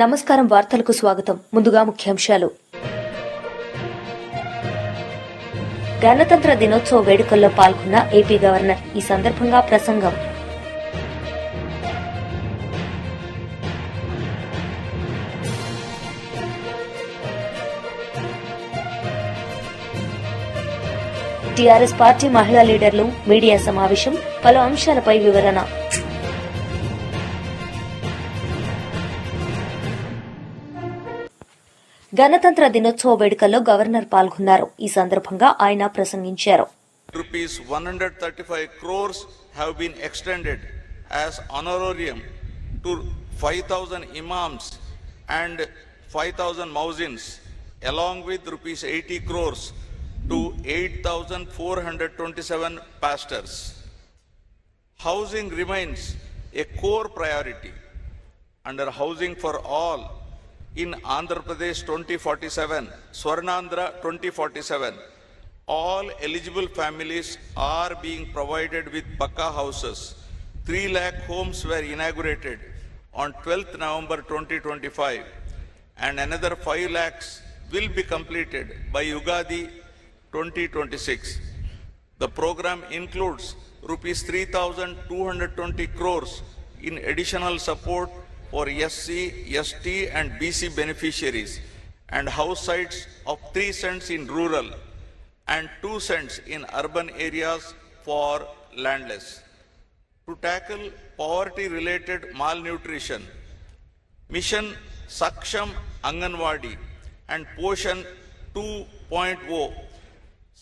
నమస్కారం వార్తలకు స్వాగతం. ముందుగా ముఖ్యాంశాలు. గణతంత్ర దినోత్సవ వేడుకల్లో పాల్గొన్న ఏపీ గవర్నర్. ఈ సందర్భంగా ప్రసంగం. టీఆర్ఎస్ పార్టీ మహిళా లీడర్లు మీడియా సమావేశం. పలు అంశాలపై వివరణ. గణతంత్ర దినోత్సవ వేడుకల్లో గవర్నర్ పాల్గొన్నారు. ఈ సందర్భంగా ఆయన ప్రసంగించారు. Rupees 135 crores have been extended as honorarium to 5,000 imams and 5,000 muezzins, along with rupees 80 crores to 8,427 pastors. Housing remains a core priority. Under Housing for All in Andhra Pradesh 2047, Swarnandhra 2047, all eligible families are being provided with Pakka houses. 3 lakh homes were inaugurated on 12th November 2025 and another 5 lakhs will be completed by Ugadi 2026. The program includes rupees 3,220 crores in additional support for SC, ST and BC beneficiaries and house sites of 3 cents in rural and 2 cents in urban areas for landless. To tackle poverty-related malnutrition, Mission Saksham Anganwadi and Poshan 2.0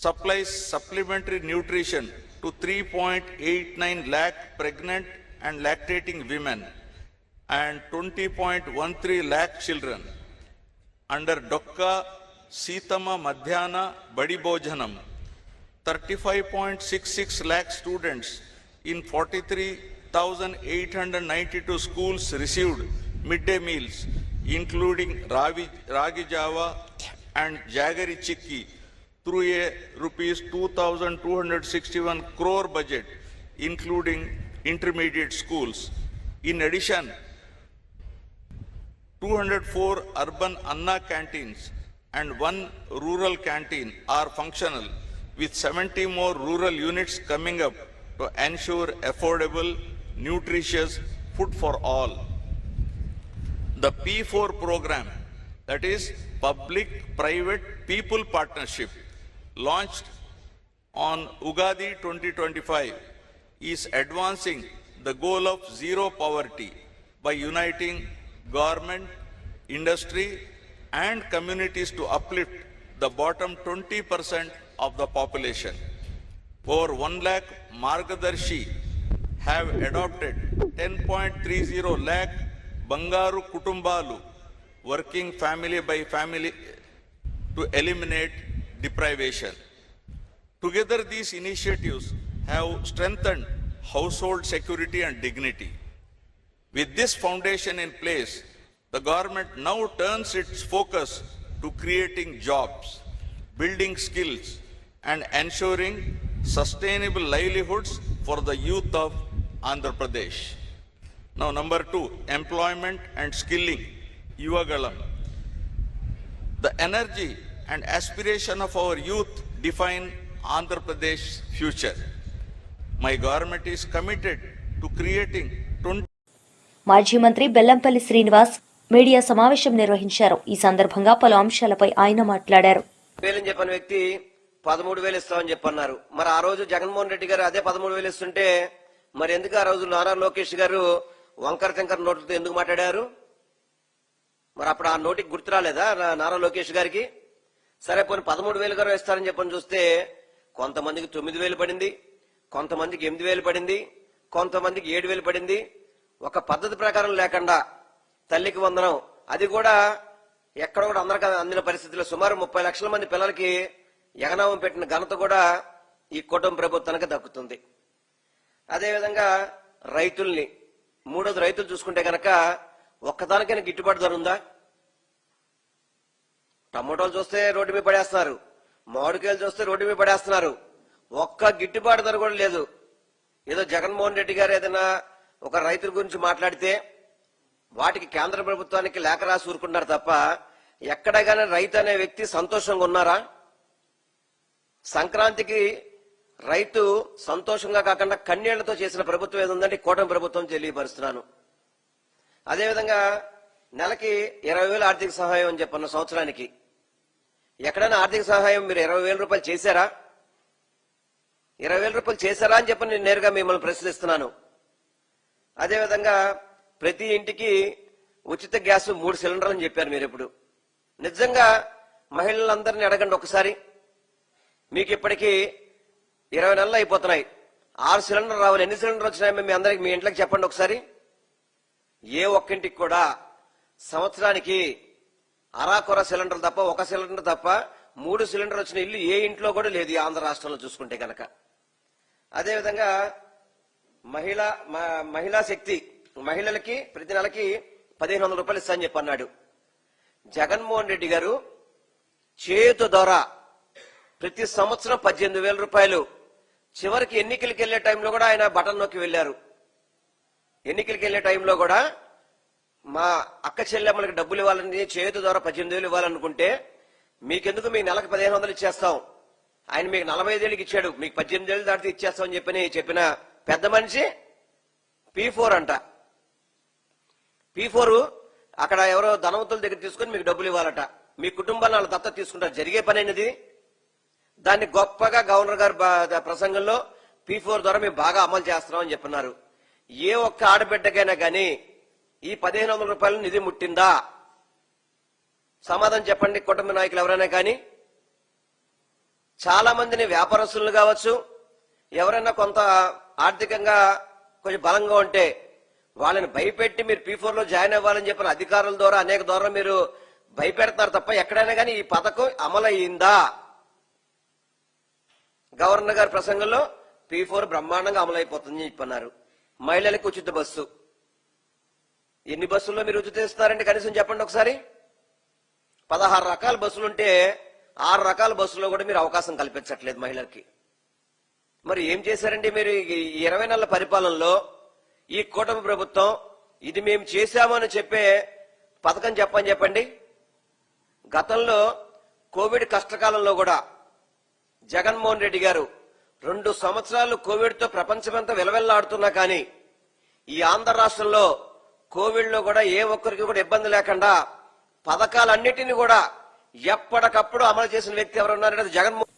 supplies supplementary nutrition to 3.89 lakh pregnant and lactating women and 20.13 lakh children. Under Dokka Sitama Madhyana Badi Bhojanam, 35.66 lakh students in 43,892 schools received midday meals, including Ragi Java and Jaggery Chikki, through a rupees 2,261 crore budget, including intermediate schools. In addition, 204 urban Anna canteens and 1 rural canteen are functional, with 70 more rural units coming up to ensure affordable, nutritious food for all. The P4 program, that is Public-Private People Partnership, launched on Ugadi 2025, is advancing the goal of zero poverty by uniting government, industry and communities to uplift the bottom 20% of the population. Over 1 lakh Margadarshi have adopted 10.30 lakh Bangaru Kutumbalu, working family by family to eliminate deprivation. Together, these initiatives have strengthened household security and dignity. With this foundation in place, the government now turns its focus to creating jobs, building skills, and ensuring sustainable livelihoods for the youth of Andhra Pradesh. Now, number 2, employment and skilling, Yuvagalam. The energy and aspiration of our youth define Andhra Pradesh's future. My government is committed to creating 20. మాజీ మంత్రి Bellampalli Srinivas media సమావేశం నిర్వహించారు. ఈ సందర్భంగా పలు అంశాలపై ఆయన మాట్లాడారు. చెప్పిన వ్యక్తి 13,000 ఇస్తామని చెప్పన్నారు. మరి ఆ రోజు జగన్మోహన్ రెడ్డి గారు అదే 13,000 ఇస్తుంటే మరి ఎందుకు ఆ రోజు నారా లోకేష్ గారు వంకర టెంకర నోట్లతో ఎందుకు మాట్లాడారు? మరి అప్పుడు ఆ నోటికి గుర్తు రాలేదా నారా లోకేష్ గారికి? సరే, పోనీ 13,000 గారు ఇస్తారని చెప్పని చూస్తే కొంతమందికి 9,000 పడింది, కొంతమందికి 8,000 పడింది, కొంతమందికి 7,000 పడింది. ఒక పద్ధతి ప్రకారం లేకుండా తల్లికి వందనం, అది కూడా ఎక్కడ కూడా అందరికీ అందిన పరిస్థితుల్లో సుమారు 30 లక్షల మంది పిల్లలకి ఎగనామం పెట్టిన ఘనత కూడా ఈ కుటుంబ ప్రభుత్వానికి దక్కుతుంది. అదేవిధంగా రైతుల్ని, మూడోది రైతులు చూసుకుంటే కనుక ఒక్కదానికైనా గిట్టుబాటు ధర ఉందా? టమోటాలు చూస్తే రోడ్డు మీద పడేస్తున్నారు, మామిడికాయలు చూస్తే రోడ్డు మీద పడేస్తున్నారు. ఒక్క గిట్టుబాటు ధర కూడా లేదు. ఏదో జగన్మోహన్ రెడ్డి గారు ఏదైనా ఒక రైతుల గురించి మాట్లాడితే వాటికి కేంద్ర ప్రభుత్వానికి లేఖ రాసి ఊరుకున్నారు తప్ప ఎక్కడగానే రైతు అనే వ్యక్తి సంతోషంగా ఉన్నారా? సంక్రాంతికి రైతు సంతోషంగా కాకుండా కన్నీళ్లతో చేసిన ప్రభుత్వం ఏది ఉందంటే కూటమి ప్రభుత్వం తెలియపరుస్తున్నాను. అదేవిధంగా నెలకి 20,000 ఆర్థిక సహాయం అని చెప్పన్న సంవత్సరానికి ఎక్కడైనా ఆర్థిక సహాయం మీరు 20,000 రూపాయలు చేశారా? 20,000 రూపాయలు చేశారా అని చెప్పి నేను నేరుగా మిమ్మల్ని ప్రశ్నిస్తున్నాను. అదేవిధంగా ప్రతి ఇంటికి ఉచిత గ్యాస్ 3 సిలిండర్లు అని చెప్పారు మీరు. ఇప్పుడు నిజంగా మహిళలందరినీ అడగండి ఒకసారి. మీకు ఇప్పటికీ 20 నెలలు అయిపోతున్నాయి, 6 సిలిండర్ రావాలి. ఎన్ని సిలిండర్ వచ్చినాయి మీ అందరికి? మీ ఇంట్లోకి చెప్పండి ఒకసారి. ఏ ఒక్కింటికి కూడా సంవత్సరానికి అరాకొర సిలిండర్ తప్ప, 1 సిలిండర్ తప్ప 3 సిలిండర్ వచ్చిన ఇల్లు ఏ ఇంట్లో కూడా లేదు ఈ ఆంధ్ర రాష్ట్రంలో చూసుకుంటే కనుక. అదేవిధంగా మహిళా శక్తి మహిళలకి ప్రతి నెలకి 1,500 రూపాయలు ఇస్తా అని చెప్పి అన్నాడు. జగన్మోహన్ రెడ్డి గారు చేతు ద్వారా ప్రతి సంవత్సరం 18,000 రూపాయలు. చివరికి ఎన్నికలకు వెళ్లే టైంలో కూడా ఆయన బటన్ నొక్కి వెళ్లారు. ఎన్నికలకు వెళ్లే టైంలో కూడా మా అక్క చెల్లెమ్మలకి డబ్బులు ఇవ్వాలని చేతు ద్వారా 18,000 ఇవ్వాలనుకుంటే మీకెందుకు, మీ నెలకు 1,500 ఇచ్చేస్తాం, ఆయన మీకు 45,000కి ఇచ్చాడు, మీకు 18,000 దాటితే ఇచ్చేస్తాం అని చెప్పిన పెద్ద మనిషి P4 అంట. P4 అక్కడ ఎవరో ధనవంతుల దగ్గర తీసుకుని మీకు డబ్బులు ఇవ్వాలట. మీ కుటుంబాలను వాళ్ళ దత్తత తీసుకుంటారు. జరిగే పని అయినది. దాన్ని గొప్పగా గవర్నర్ గారు ప్రసంగంలో P4 ద్వారా మేము బాగా అమలు చేస్తున్నాం అని చెప్పినారు. ఏ ఒక్క ఆడబిడ్డకైనా కానీ ఈ 1,500 రూపాయలు నిధి ముట్టిందా? సమాధానం చెప్పండి కుటుంబ నాయకులు ఎవరైనా కానీ. చాలా మందిని వ్యాపారస్తులు కావచ్చు, ఎవరైనా కొంత ఆర్థికంగా కొంచెం బలంగా ఉంటే వాళ్ళని భయపెట్టి మీరు P4 లో జాయిన్ అవ్వాలని చెప్పిన అధికారుల ద్వారా అనేక ద్వారా మీరు భయపెడతారు తప్ప ఎక్కడైనా కానీ ఈ పథకం అమలయ్యిందా? గవర్నర్ గారి ప్రసంగంలో P4 బ్రహ్మాండంగా అమలైపోతుందని చెప్పన్నారు. మహిళలకు ఉచిత బస్సు. ఎన్ని బస్సుల్లో మీరు ఉచిత ఇస్తున్నారంటే కనీసం చెప్పండి ఒకసారి. 16 రకాల బస్సులుంటే 6 రకాల బస్సుల్లో కూడా మీరు అవకాశం కల్పించట్లేదు మహిళలకి. మరి ఏం చేశారండి మీరు ఈ 20 నెలల పరిపాలనలో? ఈ కూటమి ప్రభుత్వం ఇది మేము చేశామని చెప్పే పథకం చెప్పండి. గతంలో కోవిడ్ కష్టకాలంలో కూడా జగన్మోహన్ రెడ్డి గారు 2 సంవత్సరాలు కోవిడ్ తో ప్రపంచమంతా విలవెల్లాడుతున్నా కానీ ఈ ఆంధ్ర రాష్ట్రంలో కోవిడ్ లో కూడా ఏ ఒక్కరికి కూడా ఇబ్బంది లేకుండా పథకాలన్నిటిని కూడా ఎప్పటికప్పుడు అమలు చేసిన వ్యక్తి ఎవరున్నారంటే జగన్మోహన్.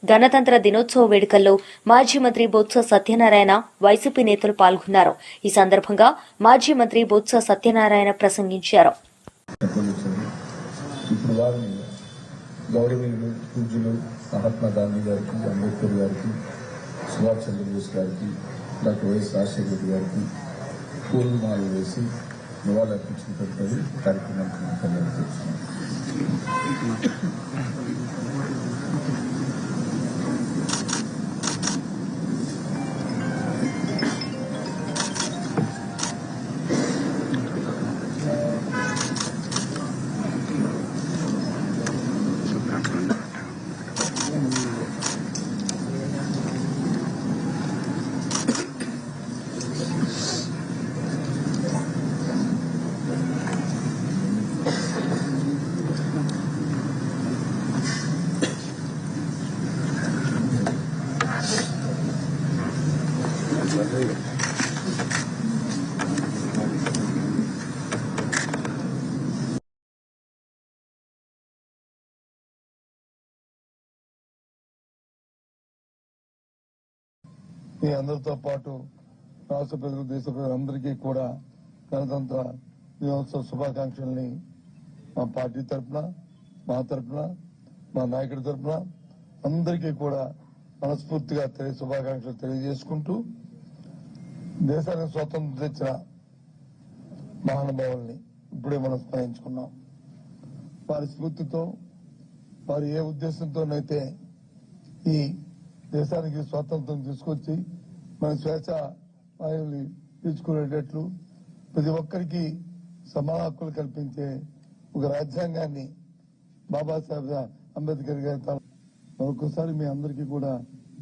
గణతంత్ర దినోత్సవ వేడుకల్లో మాజీ మంత్రి బొత్స సత్యనారాయణ, వైసీపీ నేతలు పాల్గొన్నారు. ఈ సందర్భంగా మాజీ మంత్రి బొత్స సత్యనారాయణ ప్రసంగించారు. ఇప్పుడు వారిని గౌరవనీయులు పూజ్యులు మహాత్మా గాంధీ గారికి, అంబేద్కర్ గారికి, సుభాష్ చంద్రబోస్ గారికి, డాక్టర్ వైఎస్ రాజశేఖర రెడ్డి గారికి పూలమాలలు వేసి నివాళులర్పించిన తదుపరి కార్యక్రమానికి కళ్యాణిస్తున్నాం. మీ అందరితో పాటు రాష్ట్ర ప్రజలు, దేశ ప్రజలందరికీ కూడా గణతంత్ర దినోత్సవ శుభాకాంక్షల్ని మా పార్టీ తరఫున, మా తరఫున, మా నాయకుడి తరఫున అందరికీ కూడా మనస్ఫూర్తిగా శుభాకాంక్షలు తెలియజేసుకుంటూ, దేశానికి స్వాతంత్రం తెచ్చిన మహానుభావుల్ని ఇప్పుడే మనం స్మరించుకున్నాం. వారి స్ఫూర్తితో, వారు ఏ ఉద్దేశంతోనైతే ఈ దేశానికి స్వాతంత్రం తీసుకొచ్చి మన స్వేచ్ఛ వాయువుని పీల్చుకునేటట్లు ప్రతి ఒక్కరికి సమాన హక్కులు కల్పించే ఒక రాజ్యాంగాన్ని బాబాసాహెబ్ అంబేద్కర్ గారి మరొకసారి మీ అందరికీ కూడా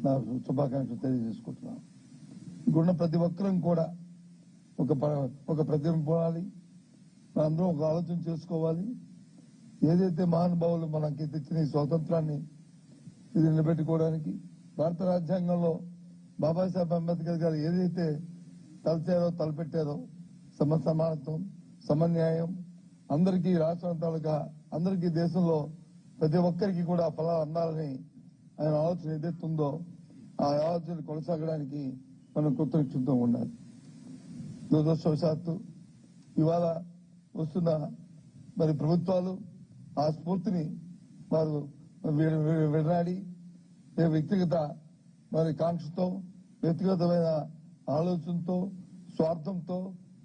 నా శుభాకాంక్షలు తెలియజేసుకుంటున్నాను. ఇక్కడున్న ప్రతి ఒక్కరం కూడా ఒక ప్రతిభ పోవాలి, అందరం ఒక ఆలోచన చేసుకోవాలి. ఏదైతే మహానుభావులు మనకి తెచ్చిన ఈ స్వాతంత్రాన్ని ఇది నిలబెట్టుకోవడానికి భారత రాజ్యాంగంలో బాబాసాహెబ్ అంబేద్కర్ గారు ఏదైతే తలపెట్టారో సమానత్వం, సమన్యాయం, అందరికీ రాష్ట్రం తాలూకా అందరికీ దేశంలో ప్రతి ఒక్కరికి కూడా ఫలాలు అందాలని ఆయన ఆలోచన ఏదైతే ఉందో ఆ ఆలోచన కొనసాగడానికి మనం కృతజ్ఞతతో ఉండాలి. దురదృష్టవశాత్తు ఇవాళ వస్తున్న మరి ప్రభుత్వాలు ఆ స్ఫూర్తిని వారు విడనాడి వ్యక్తిగత మరి కాంక్షతో, వ్యక్తిగతమైన ఆలోచనతో, స్వార్థంతో,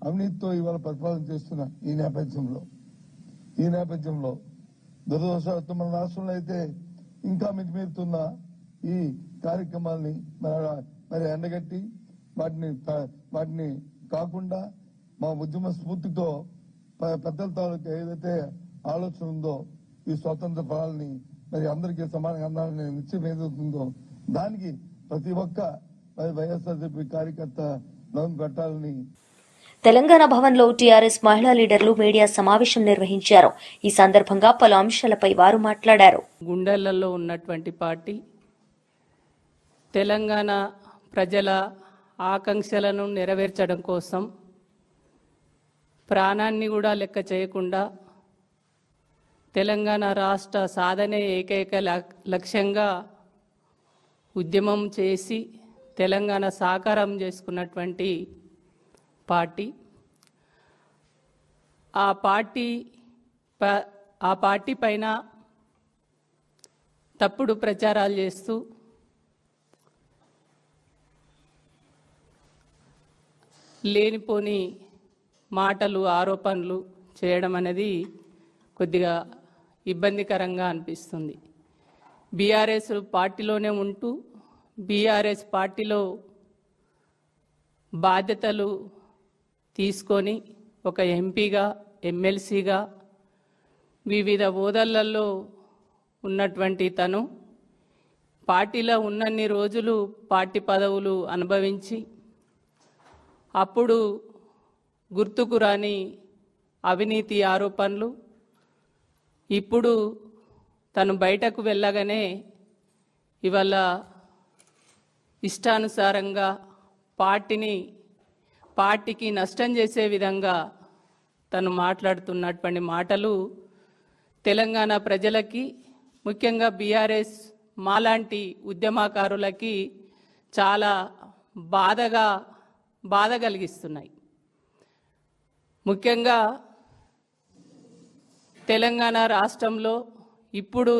అవినీతితో ఇవాళ పరిపాలన చేస్తున్న ఈ నేపథ్యంలో దురదృష్టవశాత్తు మన రాష్ట్రంలో అయితే ఇంకా మితిమీరుతున్న ఈ కార్యక్రమాల్ని మరి ఎండగట్టి వాటిని కాకుండా మా ఉద్యమ స్ఫూర్తితో పెద్దల తాలూకా ఏదైతే ఆలోచన ఉందో ఈ స్వాతంత్ర ఫలాల్ని మరి అందరికీ సమానంగా అందాలని నిశ్చయం ఏదవుతుందో దానికి ప్రతి ఒక్క వైఎస్ఆర్సీపీ కార్యకర్త నవం కట్టాలని తెలంగాణ భవన్లో టీఆర్ఎస్ మహిళా లీడర్లు మీడియా సమావేశం నిర్వహించారు. ఈ సందర్భంగా పలు అంశాలపై వారు మాట్లాడారు. గుండెలలో ఉన్నటువంటి పార్టీ తెలంగాణ ప్రజల ఆకాంక్షలను నెరవేర్చడం కోసం ప్రాణాన్ని కూడా లెక్క చేయకుండా తెలంగాణ రాష్ట్ర సాధనే ఏకైక లక్ష్యంగా ఉద్యమం చేసి తెలంగాణ సాకారం చేసుకున్నటువంటి పార్టీ. ఆ పార్టీ పైన తప్పుడు ప్రచారాలు చేస్తూ లేనిపోని మాటలు, ఆరోపణలు చేయడం అనేది కొద్దిగా ఇబ్బందికరంగా అనిపిస్తుంది. బీఆర్ఎస్ పార్టీలోనే ఉంటూ బీఆర్ఎస్ పార్టీలో బాధ్యతలు తీసుకొని ఒక ఎంపీగా, ఎమ్మెల్సీగా వివిధ హోదాలలో ఉన్నటువంటి తను పార్టీలో ఉన్నన్ని రోజులు పార్టీ పదవులు అనుభవించి అప్పుడు గుర్తుకు రాని అవినీతి ఆరోపణలు, ఇప్పుడు తను బయటకు వెళ్ళగానే ఇవాళ ఇష్టానుసారంగా పార్టీకి నష్టం చేసే విధంగా తను మాట్లాడుతున్నటువంటి మాటలు తెలంగాణ ప్రజలకి, ముఖ్యంగా బీఆర్ఎస్ మాలాంటి ఉద్యమకారులకి చాలా బాధ కలిగిస్తున్నాయి. ముఖ్యంగా తెలంగాణ రాష్ట్రంలో ఇప్పుడు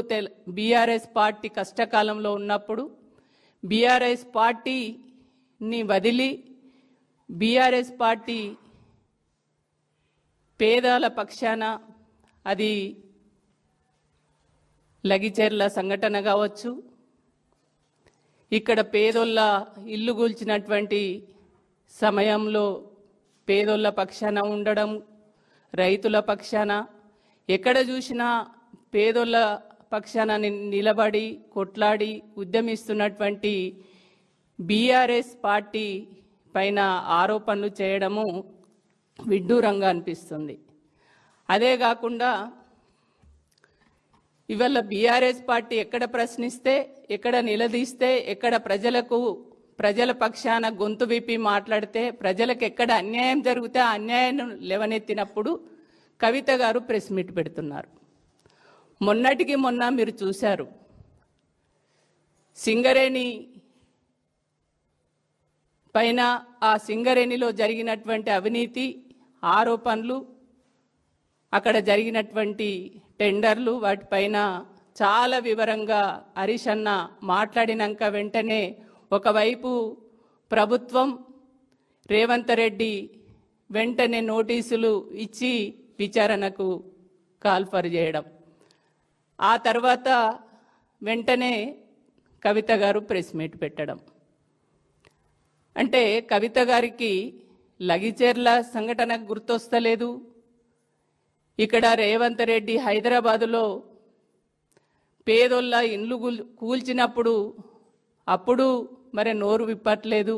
బీఆర్ఎస్ పార్టీ కష్టకాలంలో ఉన్నప్పుడు బీఆర్ఎస్ పార్టీని వదిలి బీఆర్ఎస్ పార్టీ పేదల పక్షాన, అది లగిచెర్ల సంఘటన కావచ్చు, ఇక్కడ పేదోళ్ళ ఇల్లు కూల్చినటువంటి సమయంలో పేదోళ్ళ పక్షాన ఉండడం, రైతుల పక్షాన ఎక్కడ చూసినా పేదోళ్ళ పక్షాన నిలబడి కొట్లాడి ఉద్యమిస్తున్నటువంటి బీఆర్ఎస్ పార్టీ పైన ఆరోపణలు చేయడము విడ్డూరంగా అనిపిస్తుంది. అదే కాకుండా ఇవాళ బీఆర్ఎస్ పార్టీ ఎక్కడ ప్రశ్నిస్తే, ఎక్కడ నిలదీస్తే, ఎక్కడ ప్రజల పక్షాన గొంతు విప్పి మాట్లాడితే, ప్రజలకు ఎక్కడ అన్యాయం జరిగితే ఆ అన్యాయాన్ని లేవనెత్తినప్పుడు కవిత గారు ప్రెస్ మీట్ పెడుతున్నారు. మొన్నటికి మొన్న మీరు చూశారు, సింగరేణి పైన, ఆ సింగరేణిలో జరిగినటువంటి అవినీతి ఆరోపణలు, అక్కడ జరిగినటువంటి టెండర్లు, వాటిపైన చాలా వివరంగా హరీష్ అన్న మాట్లాడినాక వెంటనే ఒకవైపు ప్రభుత్వం రేవంత్ రెడ్డి వెంటనే నోటీసులు ఇచ్చి విచారణకు కాల్ఫర్ చేయడం, ఆ తర్వాత వెంటనే కవిత గారు ప్రెస్ మీట్ పెట్టడం. అంటే కవిత గారికి లగిచెర్ల సంఘటన గుర్తొస్తలేదు, ఇక్కడ రేవంత్ రెడ్డి హైదరాబాదులో పేదోళ్ళ ఇండ్లు కూల్చినప్పుడు అప్పుడు మరి నోరు విప్పట్లేదు.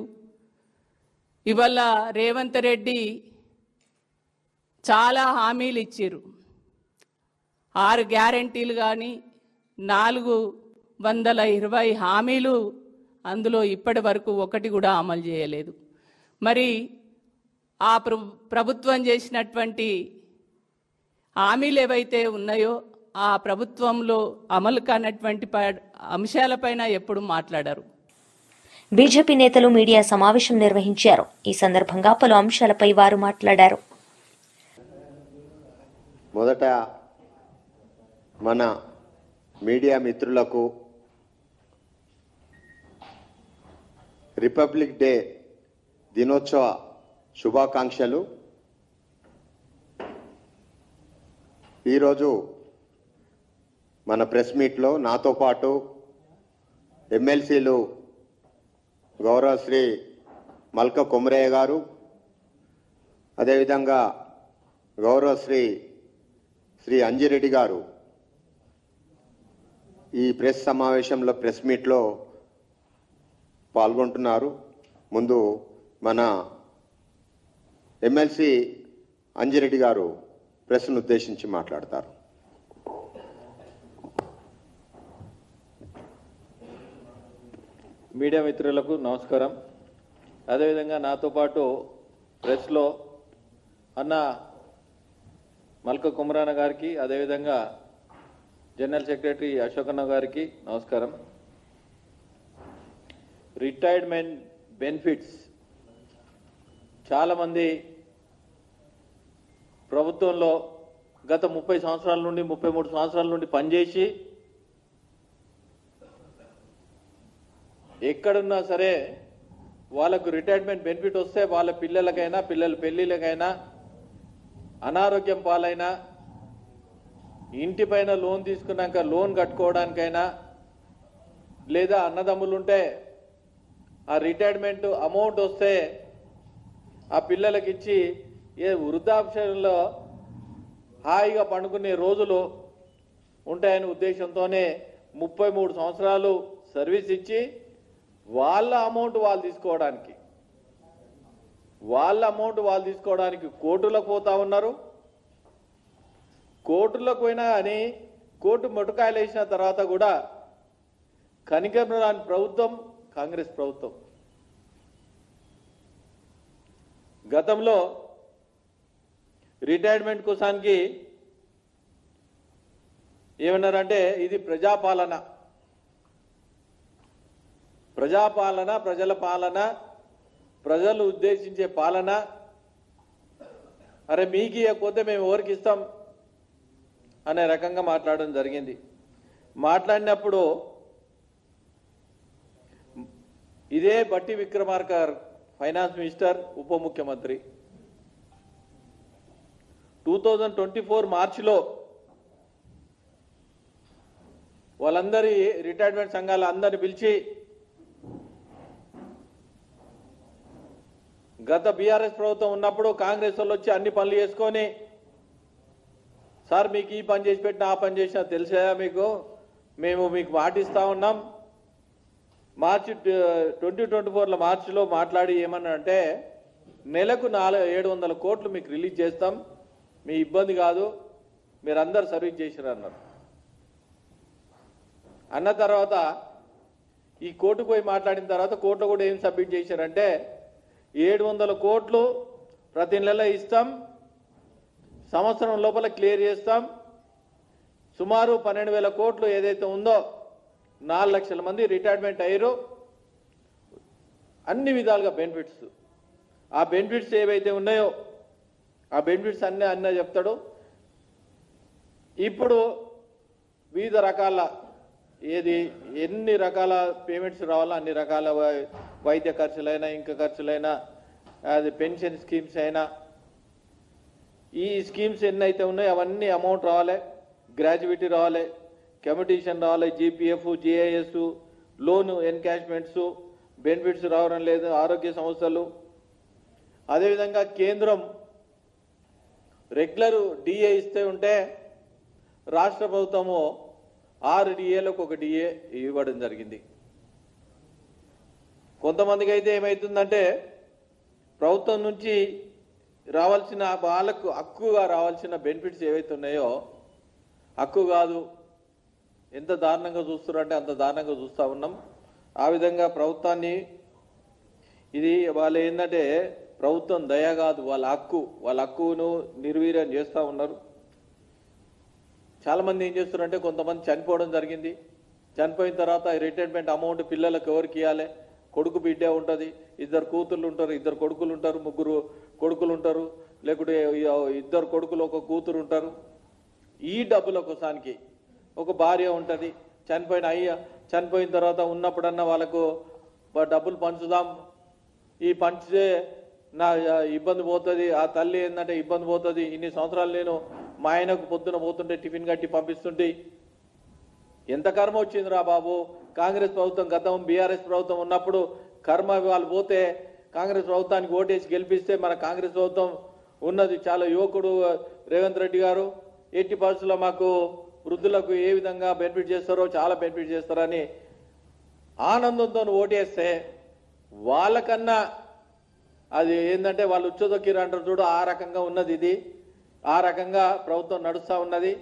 ఇవాళ రేవంత్ రెడ్డి చాలా హామీలు ఇచ్చిర్రు. 6 గ్యారెంటీలు కానీ 420 హామీలు, అందులో ఇప్పటి వరకు ఒకటి కూడా అమలు చేయలేదు. మరి ఆ ప్రభుత్వం చేసినటువంటి హామీలు ఏవైతే ఉన్నాయో ఆ ప్రభుత్వంలో అమలు కానటువంటి అంశాలపైన ఎప్పుడు మాట్లాడారు. బీజేపీ నేతలు మీడియా సమావేశం నిర్వహించారు. ఈ సందర్భంగా పలు అంశాలపై వారు మాట్లాడారు. మొదట మన మీడియా మిత్రులకు రిపబ్లిక్ డే దినోత్సవ శుభాకాంక్షలు. ఈరోజు మన ప్రెస్ మీట్లో నాతో పాటు ఎమ్మెల్సీలు గౌరవశ్రీ మల్క కొమరయ్య గారు, అదేవిధంగా గౌరవశ్రీ అంజిరెడ్డి గారు ఈ ప్రెస్ సమావేశంలో ప్రెస్ మీట్లో పాల్గొంటున్నారు. ముందు మన ఎమ్మెల్సీ అంజిరెడ్డి గారు ప్రెస్ను ఉద్దేశించి మాట్లాడతారు. మీడియా మిత్రులకు నమస్కారం. అదేవిధంగా నాతో పాటు ప్రెస్లో అన్న మల్క కుమరాన గారికి, అదేవిధంగా జనరల్ సెక్రటరీ అశోకన్న గారికి నమస్కారం. రిటైర్మెంట్ బెనిఫిట్స్ చాలామంది ప్రభుత్వంలో గత 30 సంవత్సరాల నుండి 33 సంవత్సరాల నుండి పనిచేసి ఎక్కడున్నా సరే వాళ్ళకు రిటైర్మెంట్ బెనిఫిట్ వస్తే వాళ్ళ పిల్లలకైనా, పిల్లల పెళ్లిళ్ళకైనా, అనారోగ్యం పాలైనా, ఇంటిపైన లోన్ తీసుకున్నాక లోన్ కట్టుకోవడానికైనా, లేదా అన్నదమ్ములుంటే ఆ రిటైర్మెంట్ అమౌంట్ వస్తే ఆ పిల్లలకి ఇచ్చి ఏ వృద్ధాప్యంలో హాయిగా పండుకునే రోజులు ఉంటాయనే ఉద్దేశంతోనే 33 సంవత్సరాలు సర్వీస్ ఇచ్చి వాళ్ళ అమౌంట్ వాళ్ళు తీసుకోవడానికి కోర్టులకు పోతా ఉన్నారు. కోర్టులకు పోయినా కానీ కోర్టు మొటకాయలు వేసిన తర్వాత కూడా కనికరం రాని ప్రభుత్వం కాంగ్రెస్ ప్రభుత్వం. గతంలో రిటైర్మెంట్ కోసానికి ఏమన్నారంటే ఇది ప్రజల పాలన, ప్రజలు ఉద్దేశించే పాలన. అరే మీకు ఇవ్వకపోతే మేము ఎవరికి ఇస్తాం అనే రకంగా మాట్లాడడం జరిగింది. మాట్లాడినప్పుడు ఇదే బట్టి విక్రమార్క ఫైనాన్స్ మినిస్టర్, ఉప ముఖ్యమంత్రి 2024 మార్చిలో వాళ్ళందరి రిటైర్మెంట్ సంఘాల అందరిని పిలిచి గత బీఆర్ఎస్ ప్రభుత్వం ఉన్నప్పుడు కాంగ్రెస్ వాళ్ళు వచ్చి అన్ని పనులు చేసుకొని, సార్ మీకు ఈ పని చేసి పెట్టినా ఆ పని చేసినా తెలిసా మీకు, మేము మీకు మాటిస్తా ఉన్నాం. మార్చి 2024 మార్చిలో మాట్లాడి ఏమన్నారంటే నెలకు 700 కోట్లు మీకు రిలీజ్ చేస్తాం, మీ ఇబ్బంది కాదు, మీరు అందరు సర్వీస్ చేసినారు అన్నారు. అన్న తర్వాత ఈ కోర్టుకు పోయి మాట్లాడిన తర్వాత కోర్టులో కూడా ఏం సబ్మిట్ చేశారంటే 700 కోట్లు ప్రతి నెల ఇస్తాం, సంవత్సరం లోపల క్లియర్ చేస్తాం. సుమారు 12,000 కోట్లు ఏదైతే ఉందో 4 లక్షల మంది రిటైర్మెంట్ అయ్యారు. అన్ని విధాలుగా బెనిఫిట్స్, ఆ బెనిఫిట్స్ ఏవైతే ఉన్నాయో ఆ బెనిఫిట్స్ అన్నీ చెప్తాడు. ఇప్పుడు వివిధ రకాల ఎన్ని రకాల పేమెంట్స్ రావాలో అన్ని రకాల వైద్య ఖర్చులైనా, ఇంకా ఖర్చులైనా, అది పెన్షన్ స్కీమ్స్ అయినా, ఈ స్కీమ్స్ ఎన్ని అయితే ఉన్నాయో అవన్నీ అమౌంట్ రావాలి. గ్రాడ్యుయేటీ రావాలి, కమిటీషన్ రావాలి, జీపీఎఫ్, జీఐఎస్, లోన్ ఎన్కాష్మెంట్స్, బెనిఫిట్స్ రావడం లేదు, ఆరోగ్య సమస్యలు. అదేవిధంగా కేంద్రం రెగ్యులర్ డిఏ ఇస్తే ఉంటే రాష్ట్ర ప్రభుత్వము 6 డిఏలకు 1 డిఏ ఇవ్వడం జరిగింది. కొంతమందికి అయితే ఏమవుతుందంటే ప్రభుత్వం నుంచి రావాల్సిన వాళ్ళకు హక్కుగా రావాల్సిన బెనిఫిట్స్ ఏవైతే ఉన్నాయో హక్కు కాదు, ఎంత దారుణంగా చూస్తున్నారంటే అంత దారుణంగా చూస్తూ ఉన్నాం. ఆ విధంగా ప్రభుత్వాన్ని ఇది వాళ్ళు ఏంటంటే ప్రభుత్వం దయ కాదు, వాళ్ళ హక్కును నిర్వీర్యం చేస్తూ ఉన్నారు. చాలామంది ఏం చేస్తున్నారంటే కొంతమంది చనిపోవడం జరిగింది. చనిపోయిన తర్వాత రిటైర్మెంట్ అమౌంట్ పిల్లలకు ఎవరికి ఇవ్వాలి? కొడుకు బిడ్డే ఉంటుంది, 2 కూతుర్లు ఉంటారు, 2 కొడుకులు ఉంటారు, 3 కొడుకులు ఉంటారు, లేకుంటే 2 కొడుకులు 1 కూతురు ఉంటారు. ఈ డబ్బుల కోసానికి ఒక భార్య ఉంటుంది, చనిపోయిన తర్వాత ఉన్నప్పుడన్నా వాళ్ళకు డబ్బులు పంచుదాం, ఈ పంచితే నా ఇబ్బంది పోతుంది, ఆ తల్లి ఏంటంటే ఇబ్బంది పోతుంది. ఇన్ని సంవత్సరాలు నేను మా ఆయనకు పొద్దున పోతుంటే టిఫిన్ కట్టి పంపిస్తుంటే ఎంత కర్మ వచ్చిందిరా బాబు. కాంగ్రెస్ ప్రభుత్వం గతం బీఆర్ఎస్ ప్రభుత్వం ఉన్నప్పుడు కర్మ వాళ్ళు పోతే కాంగ్రెస్ ప్రభుత్వానికి ఓటేసి గెలిపిస్తే మన కాంగ్రెస్ ప్రభుత్వం ఉన్నది. చాలా యువకుడు రేవంత్ రెడ్డి గారు 80% మాకు వృద్ధులకు ఏ విధంగా బెనిఫిట్ చేస్తారో చాలా బెనిఫిట్ చేస్తారని ఆనందంతో ఓటేస్తే వాళ్ళకన్నా అది ఏంటంటే వాళ్ళు ఉచ్చదొక్కిరు అంటారు చూడు, ఆ రకంగా ఉన్నది. ఇది ఆ రకంగా ప్రభుత్వం నడుస్తూ ఉన్నది.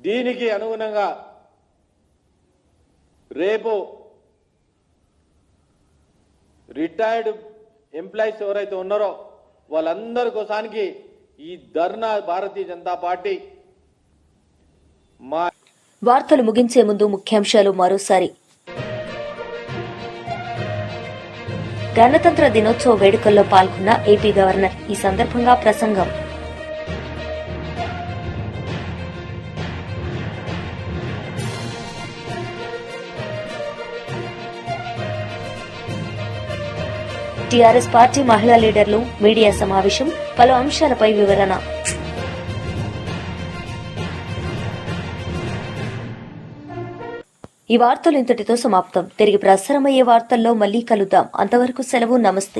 దీనికి అనుగుణంగా రేపు రిటైర్డ్ ఎంప్లాయీస్ ఎవరైతే ఉన్నారో వాళ్ళందరి కోసానికి ఈ ధర్నా భారతీయ జనతా పార్టీ వార్తలు ముగించే ముందు ముఖ్యాంశాలు మరోసారి. గణతంత్ర దినోత్సవ వేడుకల్లో పాల్గొన్న ఏపీ గవర్నర్. ఈ సందర్భంగా ప్రసంగం. టీఆర్ఎస్ పార్టీ మహిళా లీడర్లు మీడియా సమావేశం, పలు అంశాలపై వివరణ. ఈ వార్తలు ఇంతటితో సమాప్తం. తిరిగి ప్రసారమయ్యే వార్తల్లో మళ్లీ కలుద్దాం. అంతవరకు సెలవు. నమస్తే.